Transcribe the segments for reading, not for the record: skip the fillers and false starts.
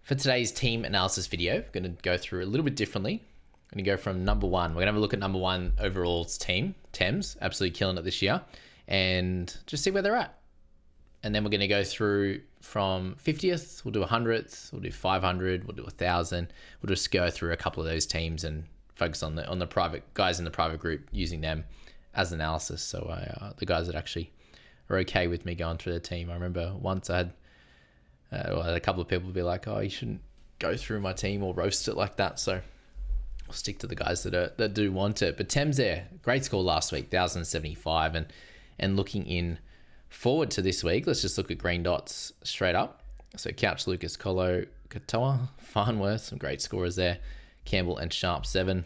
For today's team analysis video, we're going to go through a little bit differently. I'm going to go from number one. We're going to have a look at number one overall's team, Thames, absolutely killing it this year, and just see where they're at. And then we're going to go through from 50th, we'll do 100th, we'll do 500, we'll do 1,000. We'll just go through a couple of those teams and focus on the private guys in the private group, using them as analysis. So the guys that actually are okay with me going through their team. I remember once I had a couple of people be like, "Oh, you shouldn't go through my team or roast it like that." So I'll stick to the guys that do want it. But Thames there, great score last week, 1,075, and looking in forward to this week, let's just look at green dots straight up. So Couch, Lucas, Colo, Katoa, Farnworth, some great scorers there. Campbell and Sharp 7.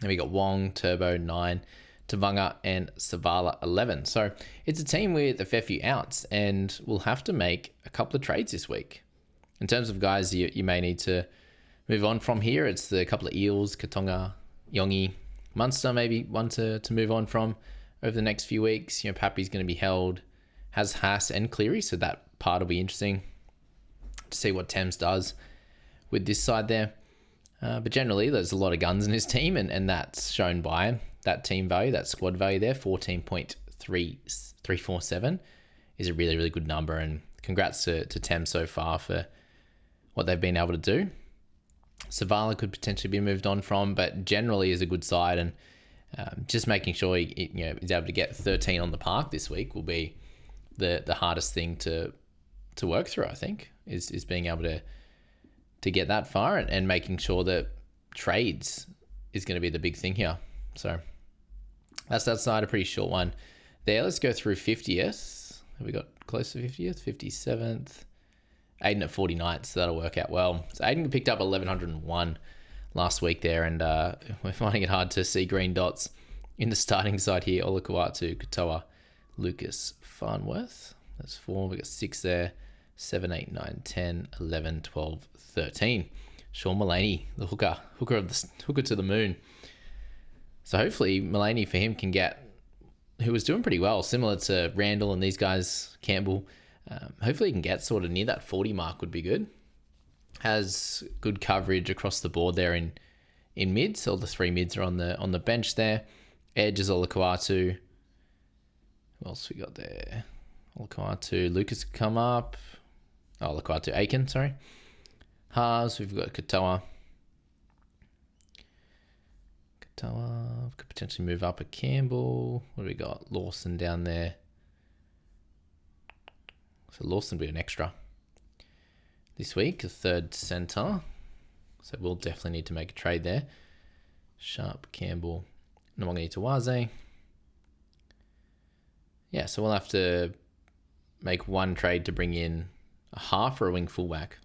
Then we got Wong, Turbo 9, Tavanga and Savala 11. So it's a team with a fair few outs, and we'll have to make a couple of trades this week. In terms of guys you may need to move on from here, it's the couple of Eels, Katonga, Yongi, Munster, maybe one to move on from over the next few weeks. Pappy's going to be held, has Haas and Cleary, so that part will be interesting to see what Thames does with this side there. But generally, there's a lot of guns in his team, and that's shown by that team value, that squad value there, 14.347 is a really, really good number. And congrats to Thames so far for what they've been able to do. Savala could potentially be moved on from, but generally is a good side. And just making sure he's able to get 13 on the park this week will be the hardest thing to work through, I think, is being able to get that far, and making sure that trades is going to be the big thing here. So that's that side, a pretty short one there. Let's go through 50th. Have we got close to 50th? 57th. Hayden at 49th, so that'll work out well. So Hayden picked up 1,101 last week there, and we're finding it hard to see green dots in the starting side here. Olakau'atu, Katoa, Lucas, Farnworth. That's 4. We got 6 there. 7, 8, 9, 10, 11, 12, 13. Sean Mullaney, the hooker to the moon. So hopefully Mullaney for him can get, who was doing pretty well, similar to Randall and these guys, Campbell. Hopefully he can get sort of near that 40 mark would be good. Has good coverage across the board there in mids. All the 3 mids are on the bench there. Edge is Olakau'atu. Who else we got there? Olakau'atu. Lucas come up. Olakau'atu Aiken, sorry. Halves, we've got Katoa. Could potentially move up a Campbell. What do we got? Lawson down there. So Lawson will be an extra this week, a third centre. So we'll definitely need to make a trade there. Sharp, Campbell, Nwangi Tawaze. Yeah, so we'll have to make one trade to bring in a half or a wing fullback.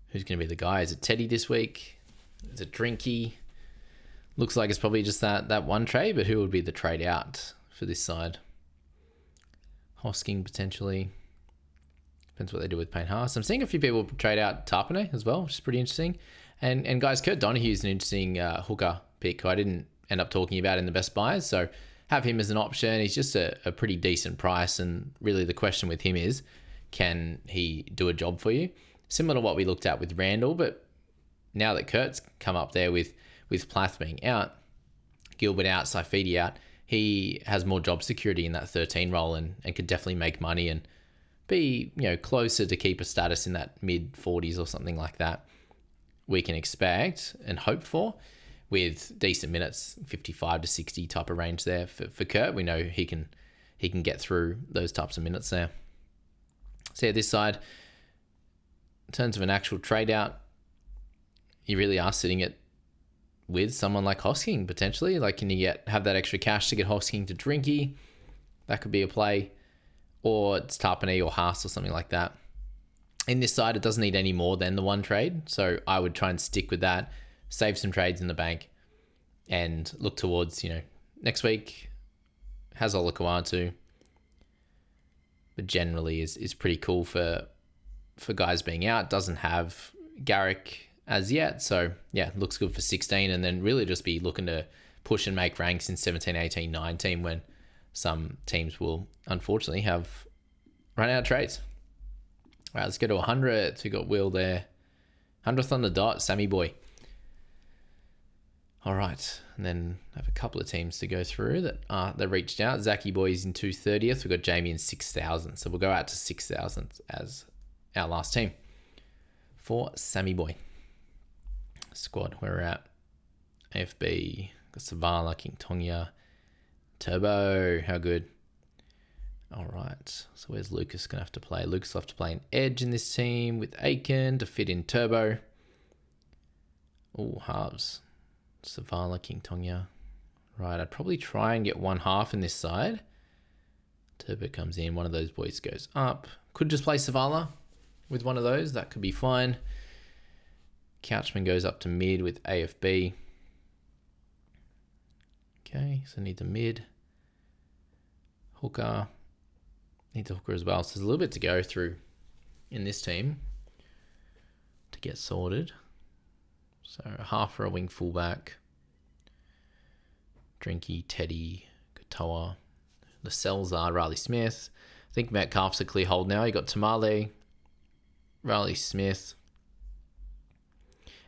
Who's going to be the guy? Is it Teddy this week? Is it Drinky? Looks like it's probably just that one trade, but who would be the trade out for this side? Hosking potentially. Depends what they do with Payne Haas. I'm seeing a few people trade out Tarpanay as well, which is pretty interesting. And guys, Kurt Donohue's an interesting hooker pick who I didn't end up talking about in the best buys. So have him as an option. He's just a pretty decent price. And really the question with him is, can he do a job for you? Similar to what we looked at with Randall, but now that Kurt's come up there with Plath being out, Gilbert out, Saifidi out, he has more job security in that 13 role and could definitely make money and be closer to keeper status in that mid 40s or something like that. We can expect and hope for with decent minutes, 55 to 60 type of range there for Kurt. We know he can get through those types of minutes there. So yeah, this side, in terms of an actual trade out, you really are sitting it with someone like Hosking potentially. Like, can you have that extra cash to get Hosking to Drinky? That could be a play. Or it's Tarpanay or Haas or something like that. In this side, it doesn't need any more than the one trade. So I would try and stick with that, save some trades in the bank, and look towards, next week has Olakau'atu, but generally is pretty cool for guys being out. Doesn't have Garrick as yet. So yeah, looks good for 16, and then really just be looking to push and make ranks in 17, 18, 19 when some teams will unfortunately have run out of trades. All right, let's go to 100th. We got Will there. 100th on the dot, Sammy boy. All right, and then I have a couple of teams to go through that reached out. Zachy boy's in 230th. We've got Jamie in 6,000. So we'll go out to 6,000 as our last team for Sammy boy. Squad, where we're at. AFB, got Savala, King Tonga, Turbo. How good. All right, so where's Lucas going to have to play? Lucas will have to play an edge in this team with Aiken to fit in Turbo. Oh, halves. Savala, King Tonga. Right, I'd probably try and get one half in this side. Turbo comes in, one of those boys goes up. Could just play Savala with one of those, that could be fine. Couchman goes up to mid with AFB. Okay, so need the mid. Hooker. Need the hooker as well. So there's a little bit to go through in this team to get sorted. So a half for a wing fullback. Drinky, Teddy, Katoa. The cells are Riley Smith. I think Metcalf's a clear hold now. You got Tamale, Riley Smith.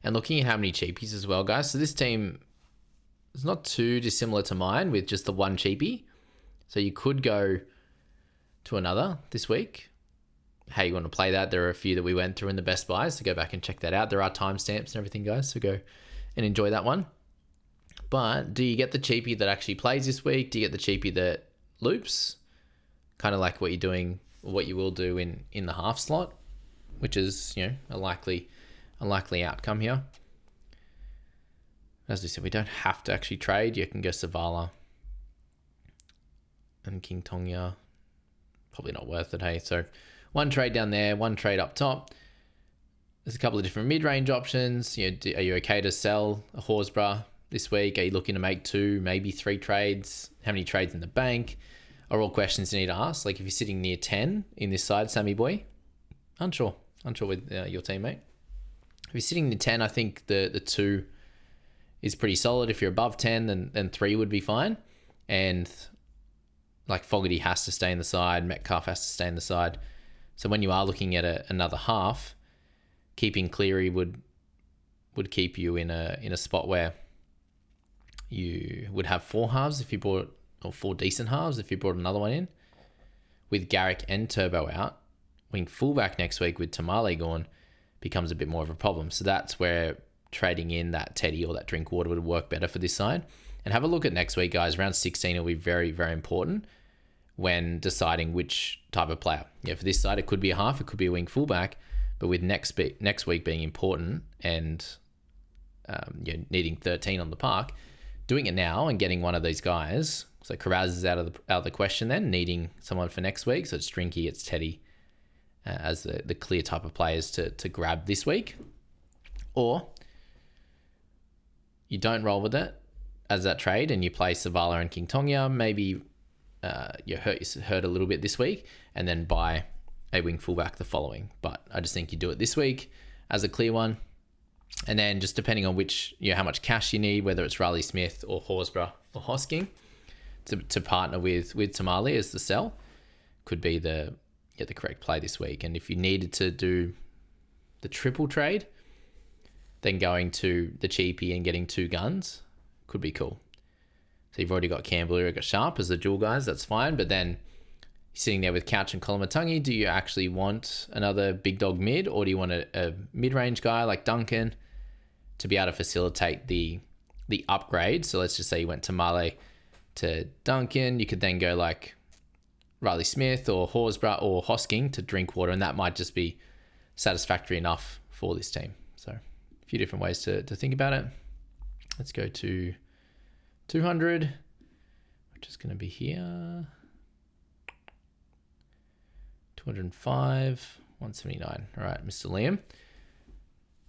And looking at how many cheapies as well, guys. So this team is not too dissimilar to mine with just the one cheapie. So you could go to another this week. How you want to play that. There are a few that we went through in the best buys, so go back and check that out. There are timestamps and everything, guys, so go and enjoy that one. But do you get the cheapie that actually plays this week? Do you get the cheapie that loops? Kind of like what you're doing, or what you will do in the half slot, which is, you know, a likely outcome here. As we said, we don't have to actually trade. You can go Savala and King Tonga. Probably not worth it, hey? So one trade down there, one trade up top. There's a couple of different mid-range options. You know, are you okay to sell a Horsburgh this week? Are you looking to make 2, maybe 3 trades? How many trades in the bank? Are all questions you need to ask. Like if you're sitting near 10 in this side, Sammy boy, unsure with your teammate. If you're sitting near 10, I think the 2 is pretty solid. If you're above 10, then 3 would be fine. And like Fogarty has to stay in the side, Metcalf has to stay in the side. So when you are looking at another half, keeping Cleary would keep you in a spot where you would have 4 halves if you brought, or 4 decent halves if you brought another one in. With Garrick and Turbo out, wing fullback next week with Tamale gone becomes a bit more of a problem. So that's where trading in that Teddy or that Drinkwater would work better for this side. And have a look at next week, guys. Round 16 will be very, very important when deciding which type of player. Yeah, for this side, it could be a half, it could be a wing fullback, but with next week being important and needing 13 on the park, doing it now and getting one of these guys. So Carraz is out of the question then, needing someone for next week. So it's Drinky, it's Teddy as the clear type of players to grab this week. Or you don't roll with it as that trade and you play Savala and King Tonga. Maybe you hurt a little bit this week and then buy a wing fullback the following. But I just think you do it this week as a clear one. And then just depending on which, how much cash you need, whether it's Riley Smith or Horsburgh or Hosking to partner with Tamale as the sell, could be the correct play this week. And if you needed to do the triple trade, then going to the cheapie and getting 2 guns could be cool. So you've already got Campbell, you've got Sharp as the dual guys, that's fine. But then sitting there with Couch and Kolomatangi, do you actually want another big dog mid, or do you want a mid-range guy like Duncan to be able to facilitate the upgrade? So let's just say you went Tamale to Duncan, you could then go like Riley Smith or Horsburgh or Hosking to Drinkwater, and that might just be satisfactory enough for this team. So a few different ways to think about it. Let's go to 200, which is going to be here. 205, 179. All right, Mr. Liam.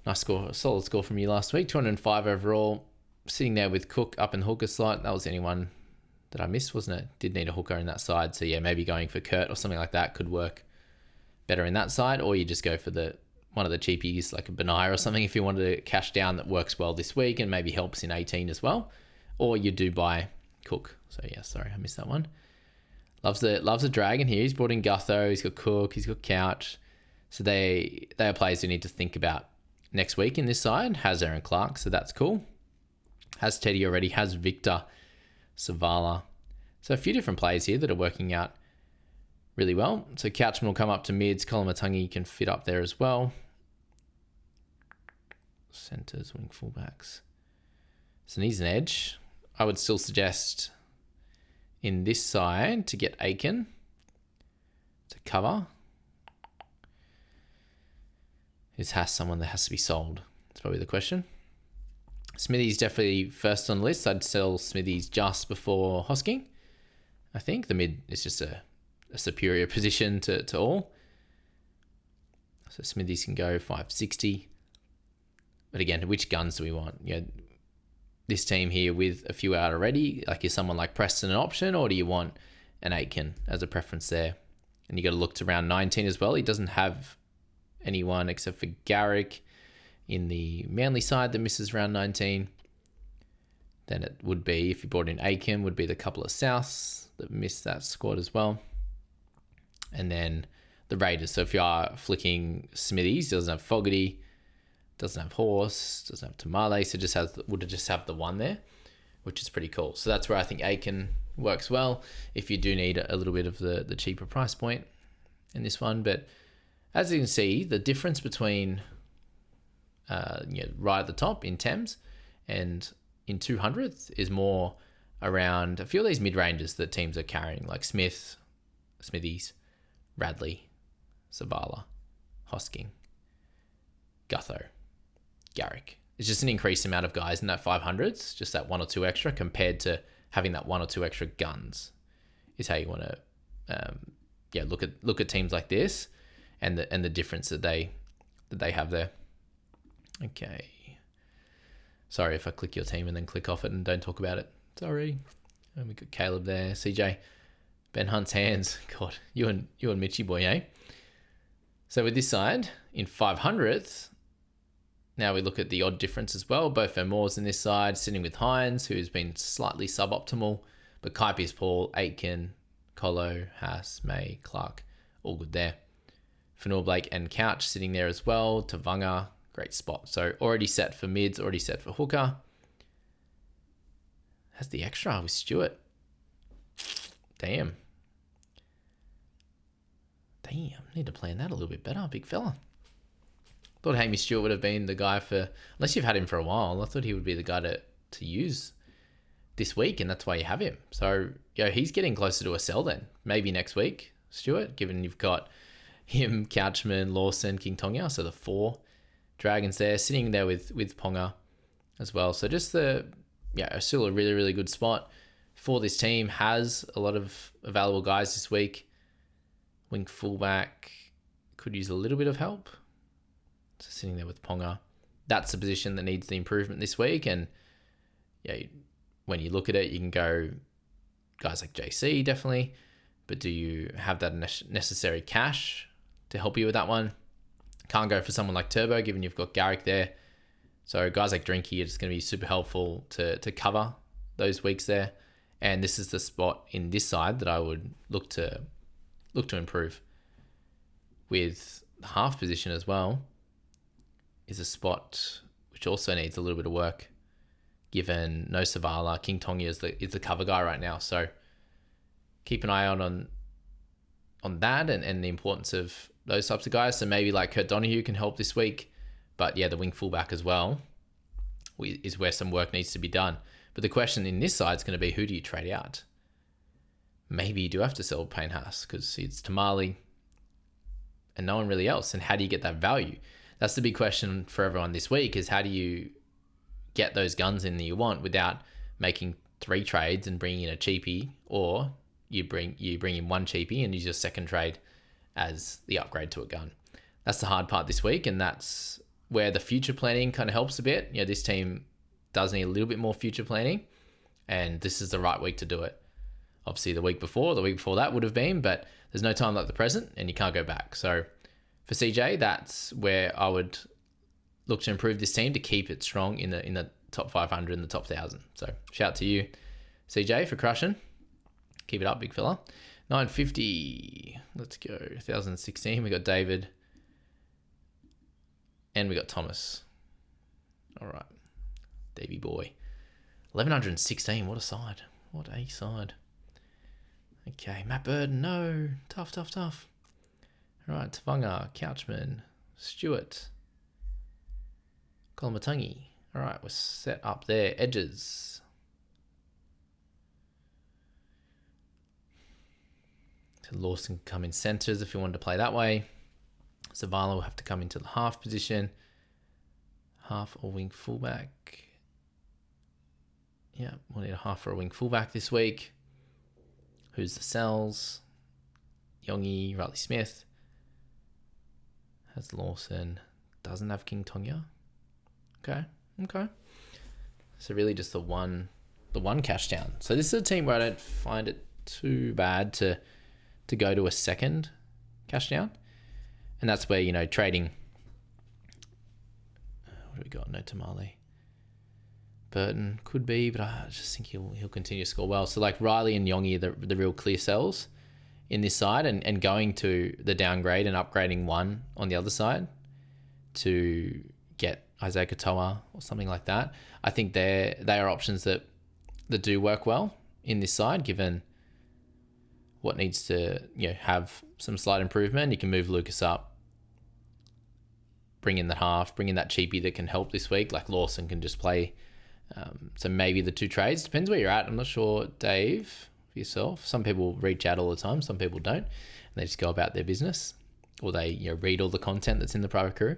Nice score, solid score from you last week. 205 overall. Sitting there with Cook up in the hooker slot. That was the only one that I missed, wasn't it? Did need a hooker in that side. So yeah, maybe going for Kurt or something like that could work better in that side. Or you just go for one of the cheapies like a Benai or something if you wanted to cash down, that works well this week and maybe helps in 18 as well. Or you do buy Cook. So yeah, sorry, I missed that one. Loves the dragon here. He's brought in Gutho. He's got Cook. He's got Couch. So they are players who need to think about next week in this side. Has Aaron Clark, so that's cool. Has Teddy already. Has Victor, Savala. So a few different players here that are working out really well. So Couchman will come up to mids. Kolomatangi can fit up there as well. Centers, wing fullbacks. So needs an edge. I would still suggest in this side to get Aiken to cover. Is Haas someone that has to be sold? That's probably the question. Smithy's definitely first on the list. I'd sell Smithy's just before Hosking. I think the mid is just a superior position to all. So Smithy's can go 560. But again, which guns do we want? You know, this team here with a few out already, like is someone like Preston an option, or do you want an Aitken as a preference there? And you got to look to round 19 as well. He doesn't have anyone except for Garrick in the Manly side that misses round 19. Then it would be, if you brought in Aiken, would be the couple of Souths that missed that squad as well. And then the Raiders. So if you are flicking Smithies, doesn't have Fogarty, doesn't have Horse, doesn't have Tamale, so would just have the one there, which is pretty cool. So that's where I think Aiken works well if you do need a little bit of the cheaper price point in this one. But as you can see, the difference between right at the top in Thames and in 200th is more around a few of these mid-ranges that teams are carrying, like Smith, Smithies, Radley, Savala, Hosking, Gutho, Garrick. It's just an increased amount of guys in that 500s, just that one or two extra compared to having that one or two extra guns is how you want to look at teams like this and the difference that they have there. Okay. Sorry if I click your team and then click off it and don't talk about it. Sorry. And we got Caleb there. CJ. Ben Hunt's hands. God, you and Mitchy boy, eh? So with this side, in 500th, now we look at the odd difference as well. Both Moores in this side, sitting with Hines, who's been slightly suboptimal. But Kaipi's Paul, Aitken, Colo, Haas, May, Clark, all good there. Fanua Blake and Couch sitting there as well. Tavanga, great spot. So already set for mids, already set for hooker. Has the extra with Stewart. Damn. Need to plan that a little bit better, big fella. Thought Hamish Stewart would have been the guy for, unless you've had him for a while, I thought he would be the guy to use this week, and that's why you have him. So, he's getting closer to a sell then. Maybe next week, Stewart, given you've got him, Couchman, Lawson, King Tonga, so the 4 Dragons there, sitting there with Ponga as well. So just still a really, really good spot for this team. Has a lot of available guys this week. Wing fullback could use a little bit of help. So sitting there with Ponga. That's the position that needs the improvement this week. And when you look at it, you can go guys like JC, definitely. But do you have that necessary cash to help you with that one? Can't go for someone like Turbo, given you've got Garrick there. So guys like Drinky are just going to be super helpful to cover those weeks there. And this is the spot in this side that I would look to improve. With the half position as well is a spot which also needs a little bit of work, given no Savala. King Tonga is the cover guy right now. So keep an eye out on that and the importance of those types of guys. So maybe like Kurt Donahue can help this week. But the wing fullback as well is where some work needs to be done. But the question in this side is going to be, who do you trade out? Maybe you do have to sell Payne Haas because it's Tamale and no one really else. And how do you get that value? That's the big question for everyone this week, is how do you get those guns in that you want without making 3 trades and bringing in a cheapie, or you bring in one cheapie and use your second trade as the upgrade to a gun. That's the hard part this week, and that's where the future planning kind of helps a bit. This team does need a little bit more future planning, and this is the right week to do it. Obviously, the week before that would have been, but there's no time like the present, and you can't go back. So for CJ, that's where I would look to improve this team to keep it strong in the top 500 and the top 1,000. So shout out to you, CJ, for crushing. Keep it up, big fella. 950. Let's go. 2016. We got David, And we got Thomas. All right. Davey boy. 1,116. What a side. What a side. Okay. Matt Burden. No. Tough. All right. Tavanga. Couchman. Stewart. Kolomatangi. All right. We're set up there. Edges. So Lawson can come in centres if you wanted to play that way. Zavala will have to come into the half position. Half or wing fullback. Yeah, we'll need a half or a wing fullback this week. Who's the cells? Yongi, Riley Smith. Has Lawson. Doesn't have King Tonga. Okay. So really just the one cash down. So this is a team where I don't find it too bad to go to a second cash down. And that's where, trading. What do we got? No Tamale. Burton could be, but I just think he'll continue to score well. So like Riley and Yongi are the real clear sells in this side, and going to the downgrade and upgrading one on the other side to get Isaiah Katoa or something like that. I think they are options that do work well in this side, given what needs to have some slight improvement. You can move Lucas up, bring in the half, bring in that cheapie that can help this week. Like Lawson can just play. So maybe the two trades. Depends where you're at. I'm not sure, Dave, for yourself. Some people reach out all the time. Some people don't. And they just go about their business. Or they read all the content that's in the private crew.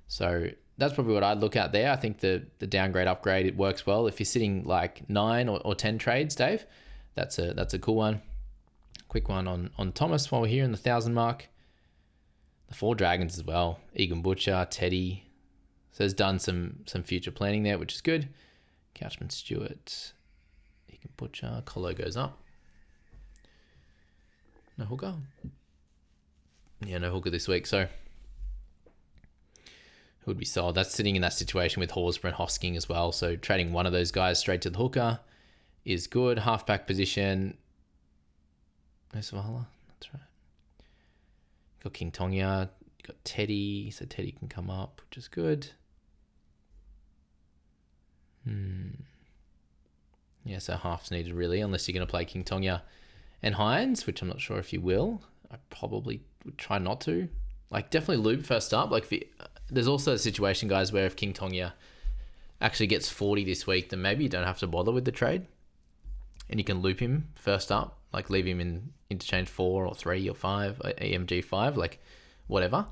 So that's probably what I'd look at there. I think the downgrade upgrade, it works well. If you're sitting like 9 or 10 trades, Dave, that's a cool one. Quick one on Thomas while we're here in the 1,000 mark. The 4 Dragons as well. Egan Butcher, Teddy. So has done some future planning there, which is good. Couchman, Stewart, Egan Butcher. Colo goes up. No hooker. Yeah, no hooker this week. So who would be sold? That's sitting in that situation with Horsburgh and Hosking as well. So trading one of those guys straight to the hooker is good. Halfback position. No Savala. That's right. Got King Tonga. Got Teddy. So Teddy can come up, which is good. Yeah, so half's needed really, unless you're going to play King Tonga and Hines, which I'm not sure if you will. I probably would try not to. Like, definitely loop first up. Like, there's also a situation, guys, where if King Tonga actually gets 40 this week, then maybe you don't have to bother with the trade. And you can loop him first up, like leave him in interchange 4 or 3 or 5, EMG 5, like whatever,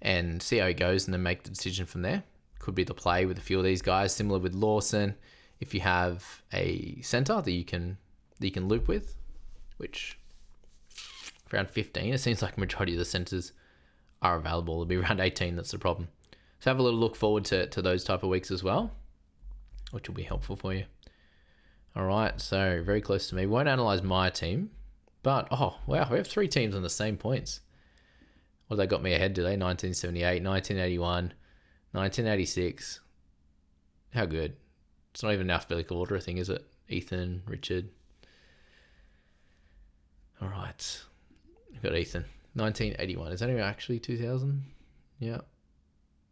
and see how he goes and then make the decision from there. Could be the play with a few of these guys. Similar with Lawson, if you have a centre that you can loop with, which around 15, it seems like a majority of the centres are available. It'll be around 18, that's the problem. So have a little look forward to those type of weeks as well, which will be helpful for you. All right, so very close to me. Won't analyse my team, but, oh, wow, we have 3 teams on the same points. Well, they got me ahead today, 1978, 1981, 1986. How good. It's not even an alphabetical order thing, is it? Ethan, Richard. All right. We've got Ethan. 1981. Is that actually 2000? Yeah.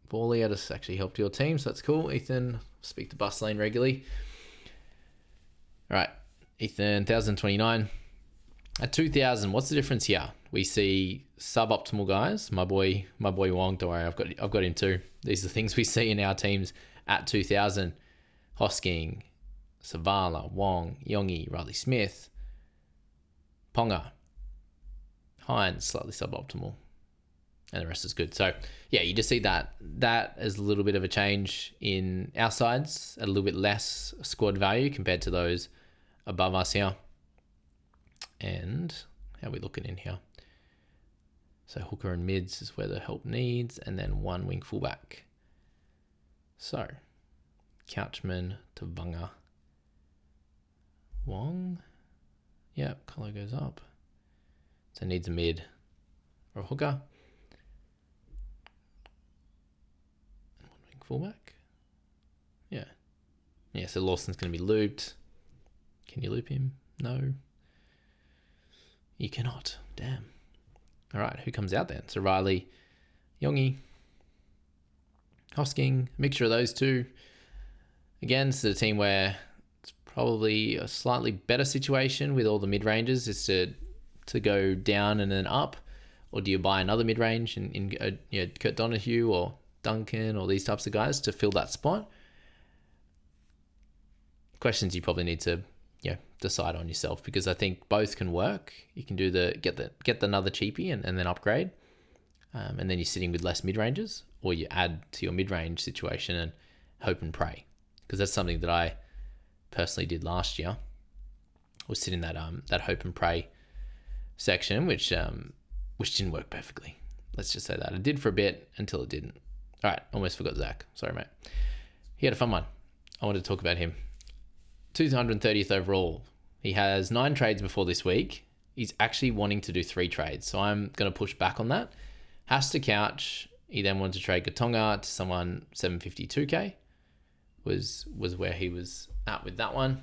Bally had us actually helped your team, so that's cool. Ethan, speak to Bus Lane regularly. All right. Ethan, 1029. At 2000, what's the difference here? We see suboptimal guys. My boy Wong, don't worry, I've got him too. These are the things we see in our teams at 2000. Hosking, Savala, Wong, Yongi, Riley Smith, Ponga, Hines, slightly suboptimal, and the rest is good. So yeah, you just see that is a little bit of a change in our sides, a little bit less squad value compared to those above us here. And how are we looking in here? So hooker and mids is where the help needs, and then 1 wing fullback. So Couchman to Vunga. Wong. Yep, colour goes up. So needs a mid or a hooker. And 1 wing fullback. Yeah. Yeah, so Lawson's going to be looped. Can you loop him? No. You cannot. Damn. All right, who comes out then? So Riley, Yongi, Hosking, mixture of those two. Again, it's a team where it's probably a slightly better situation with all the mid-ranges is to go down and then up, or do you buy another mid-range in Kurt Donahue or Duncan or these types of guys to fill that spot? Questions you probably need to decide on yourself, because I think both can work. You can do get another cheapie and then upgrade, and then you're sitting with less mid-ranges, or you add to your mid-range situation and hope and pray, because that's something that I personally did last year. Was sitting that hope and pray section, which didn't work perfectly. Let's just say that it did for a bit until it didn't. All right, almost forgot Zach. Sorry, mate. He had a fun one. I wanted to talk about him. 230th overall. He has 9 trades before this week. He's actually wanting to do 3 trades, so I'm going to push back on that. Has to couch. He then wanted to trade Katonga to someone 752k. Was where he was at with that one,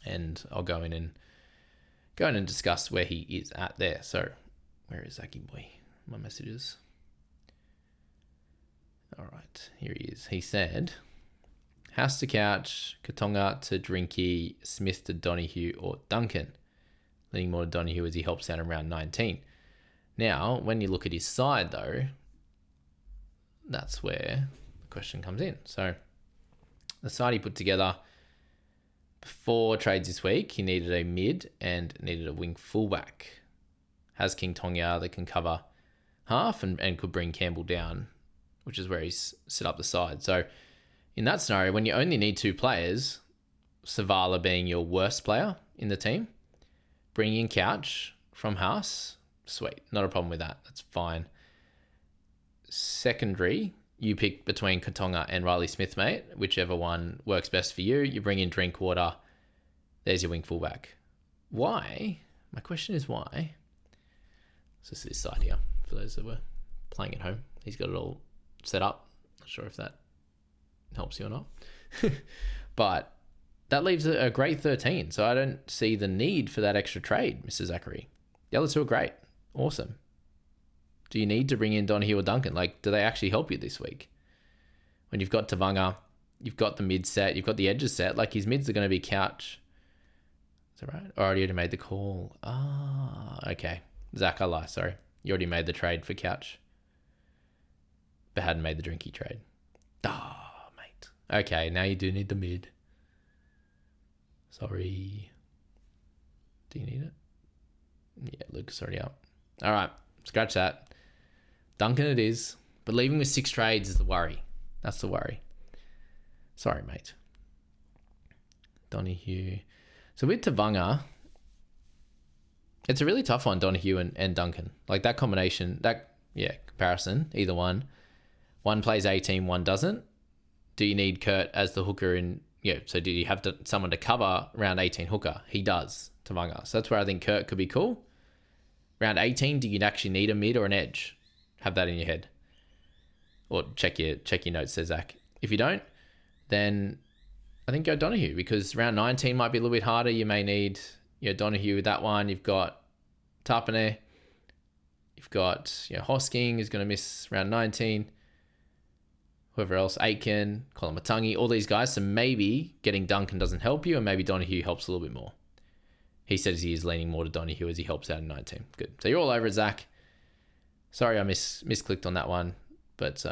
and I'll go in and discuss where he is at there. So, where is Zachy boy? My messages. All right, here he is. He said, House to couch, Katonga to Drinky, Smith to Donahue or Duncan. Leaning more to Donahue as he helps out in round 19. Now, when you look at his side though, that's where the question comes in. So, the side he put together before trades this week, he needed a mid and needed a wing fullback. Has King Tonga that can cover half and could bring Campbell down, which is where he's set up the side. So in that scenario, when you only need 2 players, Savala being your worst player in the team, bringing in Couch from House, sweet. Not a problem with that. That's fine. Secondary, you pick between Katonga and Riley Smith, mate. Whichever one works best for you. You bring in Drinkwater. There's your wing fullback. Why? My question is why? It's just this side here for those that were playing at home. He's got it all set up. Not sure if that helps you or not. But that leaves a great 13. So I don't see the need for that extra trade, Mr. Zachary. The other 2 are great. Awesome. Do you need to bring in Donahue or Duncan? Like, do they actually help you this week? When you've got Tavanga, you've got the mid set, you've got the edges set, like his mids are going to be Couch. Is that right? Or already made the call. Okay. Zach, I lie, sorry. You already made the trade for Couch, but hadn't made the Drinky trade. Mate. Okay, now you do need the mid. Sorry. Do you need it? Yeah, Luke's already up. All right, scratch that. Duncan it is, but leaving with 6 trades is the worry. That's the worry. Sorry, mate. Donahue. So with Tavanga, it's a really tough one, Donahue and Duncan. Like that combination, comparison, either one. One plays 18, one doesn't. Do you need Kurt as the hooker so do you have someone to cover round 18 hooker? He does, Tavanga. So that's where I think Kurt could be cool. Round 18, do you actually need a mid or an edge? Have that in your head. Or check your notes, says Zach. If you don't, then I think go Donahue, because round 19 might be a little bit harder. You may need Donahue with that one. You've got Tapane. You've got Hosking is going to miss round 19. Whoever else, Aiken, Colin Matangi, all these guys. So maybe getting Duncan doesn't help you, and maybe Donahue helps a little bit more. He says he is leaning more to Donahue as he helps out in 19. Good. So you're all over it, Zach. Sorry, I misclicked on that one, but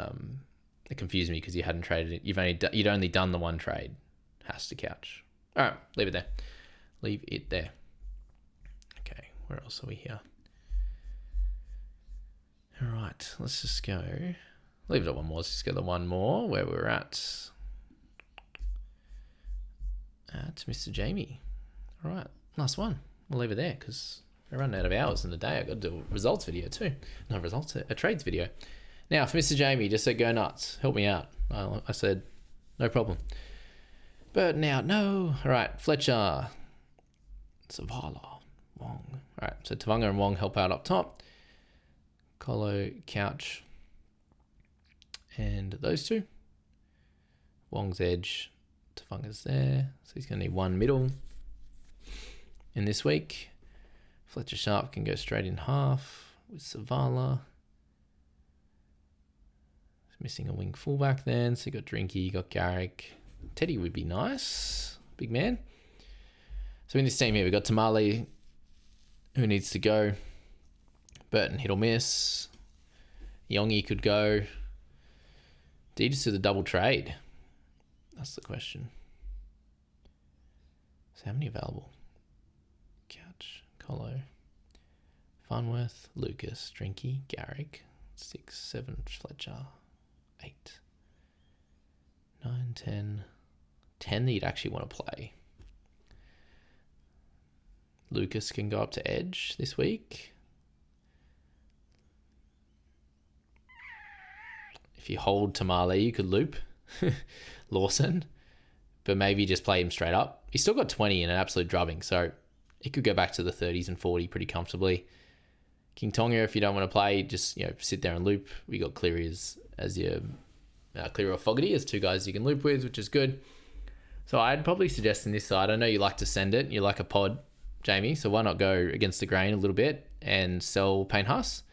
it confused me because you hadn't traded it. You'd only done the one trade. Has to couch. All right, leave it there. Leave it there. Okay, where else are we here? All right, let's just go. Leave it at one more. Let's just go to one more where we're at. It's Mr. Jamie. All right, last one. We'll leave it there because we're running out of hours in the day. I've got to do a results video too. Not results, a trades video. Now, for Mr. Jamie, just said go nuts. Help me out. I said, no problem. But now, no. All right, Fletcher. Savala. Wong. All right, so Tavanga and Wong help out up top. Colo, Couch, and those 2. Wong's edge. Tavanga's there. So he's going to need one middle in this week. Fletcher Sharp can go straight in half with Savala. Missing a wing fullback then. So you got Drinky, you got Garrick. Teddy would be nice. Big man. So in this team here, we've got Tamale, who needs to go. Burton hit or miss. Yongi could go. Do you just do the double trade? That's the question. So how many available? Couch, Colo, Farnworth, Lucas, Drinky, Garrick, 6, 7, Fletcher, 8, 9, 10. 10 that you'd actually want to play. Lucas can go up to edge this week. If you hold Tamale, you could loop Lawson, but maybe just play him straight up. He's still got 20 and an absolute drubbing, so he could go back to the 30s and 40 pretty comfortably. King Tonga, if you don't want to play, just sit there and loop. We got Cleary as your Cleary or Fogarty as two guys you can loop with, which is good. So I'd probably suggest in this side, I know you like to send it, you like a pod, Jamie, so why not go against the grain a little bit and sell Payne Haas?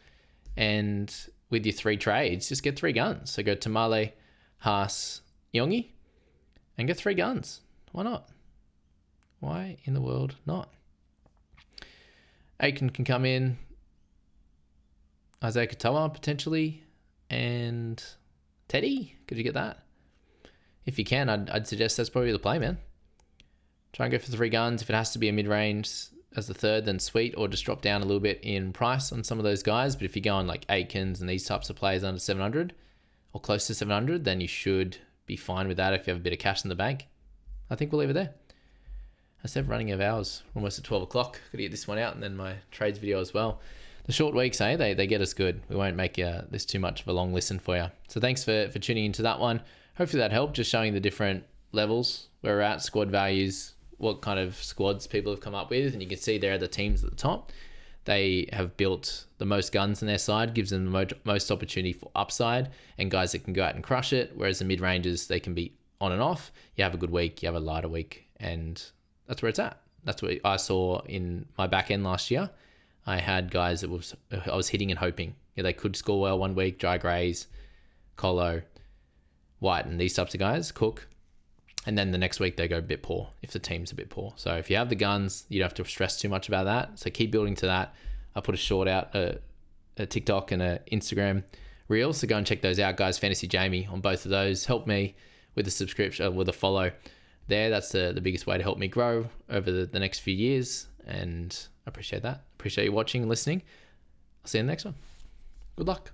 And with your 3 trades, just get 3 guns. So go Tamale, Haas, Yongi, and get 3 guns. Why not? Why in the world not? Aiken can come in, Isaiah Katoa potentially, and Teddy. Could you get that? If you can, I'd suggest that's probably the play, man. Try and go for 3 guns. If it has to be a mid-range as the third, then sweet, or just drop down a little bit in price on some of those guys. But if you're going like Aikens and these types of players under 700 or close to 700, then you should be fine with that if you have a bit of cash in the bank. I think we'll leave it there. Instead of running of hours, almost at 12 o'clock. Got to get this one out and then my trades video as well. The short weeks, they get us good. We won't make this too much of a long listen for you. So thanks for tuning into that one. Hopefully that helped, just showing the different levels where we're at, squad values, what kind of squads people have come up with. And you can see there are the teams at the top. They have built the most guns on their side, gives them the most opportunity for upside and guys that can go out and crush it. Whereas the mid-ranges, they can be on and off. You have a good week, you have a lighter week, and that's where it's at. That's what I saw in my back end last year. I had guys that I was hitting and hoping. They could score well one week, Dry Grays, Colo, White, and these types of guys, Cook. And then the next week they go a bit poor if the team's a bit poor. So if you have the guns, you don't have to stress too much about that. So keep building to that. I put a short out, a TikTok and a Instagram reel. So go and check those out, guys. Fantasy Jamie on both of those. Help me with a subscription, with a follow there. That's the biggest way to help me grow over the next few years. And I appreciate that. Appreciate you watching and listening. I'll see you in the next one. Good luck.